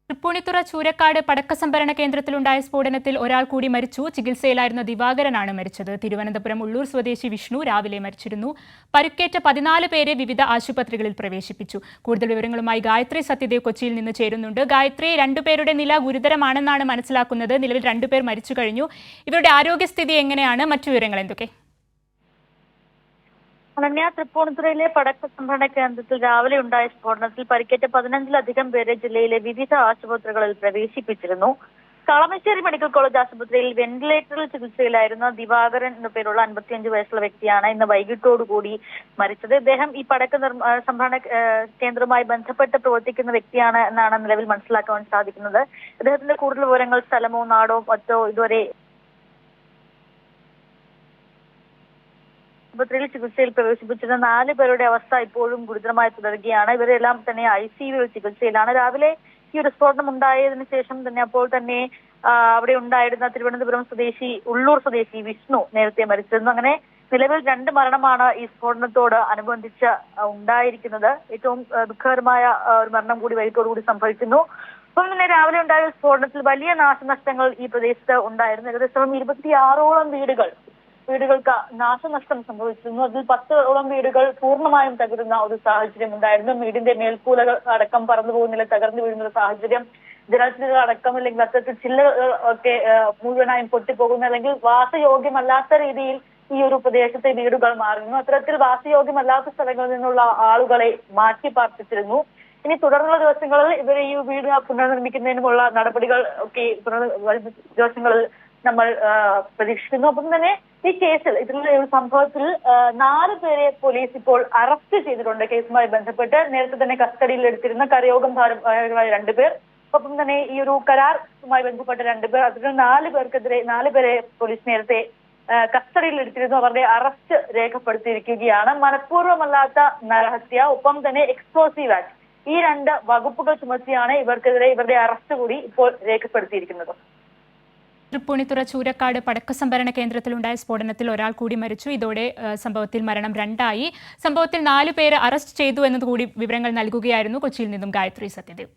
തൃപ്പൂണിത്തുറ ചൂരക്കാട് പടക്ക സംഭരണ കേന്ദ്രത്തിലുണ്ടായ സ്ഫോടനത്തിൽ ഒരാൾ കൂടി മരിച്ചു. ചികിത്സയിലായിരുന്ന ദിവാകരനാണ് മരിച്ചത്. തിരുവനന്തപുരം ഉള്ളൂർ സ്വദേശി വിഷ്ണു രാവിലെ മരിച്ചിരുന്നു. പരുക്കേറ്റ 14 പേരെ വിവിധ ആശുപത്രികളിൽ പ്രവേശിപ്പിച്ചു. കൂടുതൽ വിവരങ്ങളുമായി ഗായത്രി സത്യദേവ് കൊച്ചിയിൽ നിന്ന് ചേരുന്നുണ്ട്. ഗായത്രി, രണ്ടുപേരുടെ നില ഗുരുതരമാണെന്നാണ് മനസ്സിലാക്കുന്നത്. നിലവിൽ 2 പേർ മരിച്ചു കഴിഞ്ഞു. ഇവരുടെ ആരോഗ്യസ്ഥിതി എങ്ങനെയാണ്? മറ്റു വിവരങ്ങൾ എന്തൊക്കെ? അനന്യ, തൃപ്പൂണിത്തുറയിലെ പടക്ക സംഭരണ കേന്ദ്രത്തിൽ രാവിലെ ഉണ്ടായ സ്ഫോടനത്തിൽ പരിക്കേറ്റ 15-ലധികം പേരെ ജില്ലയിലെ വിവിധ ആശുപത്രികളിൽ പ്രവേശിപ്പിച്ചിരുന്നു. കളമശ്ശേരി മെഡിക്കൽ കോളേജ് ആശുപത്രിയിൽ വെന്റിലേറ്ററിൽ ചികിത്സയിലായിരുന്ന ദിവാകരൻ എന്ന പേരുള്ള 55 വയസ്സുള്ള വ്യക്തിയാണ് ഇന്ന് വൈകിട്ടോടുകൂടി മരിച്ചത്. ഇദ്ദേഹം ഈ പടക്ക സംഭരണ കേന്ദ്രവുമായി ബന്ധപ്പെട്ട് പ്രവർത്തിക്കുന്ന വ്യക്തിയാണ് എന്നാണ് നിലവിൽ മനസ്സിലാക്കാൻ സാധിക്കുന്നത്. ഇദ്ദേഹത്തിന്റെ കൂടുതൽ വിവരങ്ങൾ, സ്ഥലമോ നാടോ മറ്റോ ഇതുവരെ ആശുപത്രിയിൽ ചികിത്സയിൽ പ്രവേശിപ്പിച്ചിരുന്ന 4 പേരുടെ അവസ്ഥ ഇപ്പോഴും ഗുരുതരമായി തുടരുകയാണ്. ഇവരെല്ലാം തന്നെ ICU ചികിത്സയിലാണ്. രാവിലെ ഈ ഒരു സ്ഫോടനം ഉണ്ടായതിനു ശേഷം തന്നെ അപ്പോൾ തന്നെ അവിടെ ഉണ്ടായിരുന്ന തിരുവനന്തപുരം സ്വദേശി ഉള്ളൂർ സ്വദേശി വിഷ്ണു നേരത്തെ മരിച്ചിരുന്നു. അങ്ങനെ നിലവിൽ 2 മരണമാണ് ഈ സ്ഫോടനത്തോട് അനുബന്ധിച്ച് ഉണ്ടായിരിക്കുന്നത്. ഏറ്റവും ദുഃഖകരമായ ഒരു മരണം കൂടി വൈകിട്ടോടുകൂടി സംഭവിക്കുന്നു. അപ്പോൾ തന്നെ രാവിലെ ഉണ്ടായ സ്ഫോടനത്തിൽ വലിയ നാശനഷ്ടങ്ങൾ ഈ പ്രദേശത്ത് ഉണ്ടായിരുന്നു. ഏകദേശം 26ഓളം വീടുകൾക്ക് നാശനഷ്ടം സംഭവിച്ചിരുന്നു. അതിൽ 10ഓളം വീടുകൾ പൂർണ്ണമായും തകരുന്ന ഒരു സാഹചര്യം ഉണ്ടായിരുന്നു. വീടിന്റെ മേൽക്കൂലകൾ അടക്കം പറന്നു പോകുന്നില്ല, തകർന്നു വീഴുന്ന സാഹചര്യം, ജനൽച്ചില്ലുകൾ അടക്കം അല്ലെങ്കിൽ അത്തരത്തിൽ ചില്ലുകൾ ഒക്കെ മുഴുവനായും പൊട്ടിപ്പോകുന്ന അല്ലെങ്കിൽ വാസയോഗ്യമല്ലാത്ത രീതിയിൽ ഈ ഒരു പ്രദേശത്തെ വീടുകൾ മാറുന്നു. അത്തരത്തിൽ വാസയോഗ്യമല്ലാത്ത സ്ഥലങ്ങളിൽ നിന്നുള്ള ആളുകളെ മാറ്റി പാർപ്പിച്ചിരുന്നു. ഇനി തുടർന്നുള്ള ദിവസങ്ങളിൽ ഇവരെ ഈ വീട് പുനർനിർമ്മിക്കുന്നതിനുമുള്ള നടപടികൾ ഒക്കെ ദിവസങ്ങളിൽ നമ്മൾ പ്രതീക്ഷിക്കുന്നു. അപ്പം തന്നെ ഈ കേസിൽ ഇതിലുള്ള ഒരു സംഭവത്തിൽ 4 പേരെ പോലീസ് ഇപ്പോൾ അറസ്റ്റ് ചെയ്തിട്ടുണ്ട്. കേസുമായി ബന്ധപ്പെട്ട് നേരത്തെ തന്നെ കസ്റ്റഡിയിൽ എടുത്തിരുന്ന കരയോഗം ഭാരവാഹികളായ 2 പേർ, ഒപ്പം തന്നെ ഈ ഒരു കരാറുമായി ബന്ധപ്പെട്ട 2 പേർ, അതിൽ 4 പേരെ പോലീസ് നേരത്തെ കസ്റ്റഡിയിൽ എടുത്തിരുന്നു. അവരുടെ അറസ്റ്റ് രേഖപ്പെടുത്തിയിരിക്കുകയാണ്. മനഃപൂർവ്വമല്ലാത്ത നരഹത്യ, ഒപ്പം തന്നെ എക്സ്പ്ലോസീവ് ആക്ട്, ഈ 2 വകുപ്പുകൾ ചുമത്തിയാണ് ഇവർക്കെതിരെ ഇവരുടെ അറസ്റ്റ് കൂടി ഇപ്പോൾ രേഖപ്പെടുത്തിയിരിക്കുന്നത്. തൃപ്പൂണിത്തുറ ചൂരക്കാട് പടക്ക സംഭരണ കേന്ദ്രത്തിലുണ്ടായ സ്ഫോടനത്തിൽ ഒരാൾ കൂടി മരിച്ചു. ഇതോടെ സംഭവത്തിൽ മരണം 2 ആയി. സംഭവത്തിൽ 4 പേരെ അറസ്റ്റ് ചെയ്തു എന്നതുകൂടി വിവരങ്ങൾ നൽകുകയായിരുന്നു കൊച്ചിയിൽ നിന്നും ഗായത്രി സത്യദേവ്.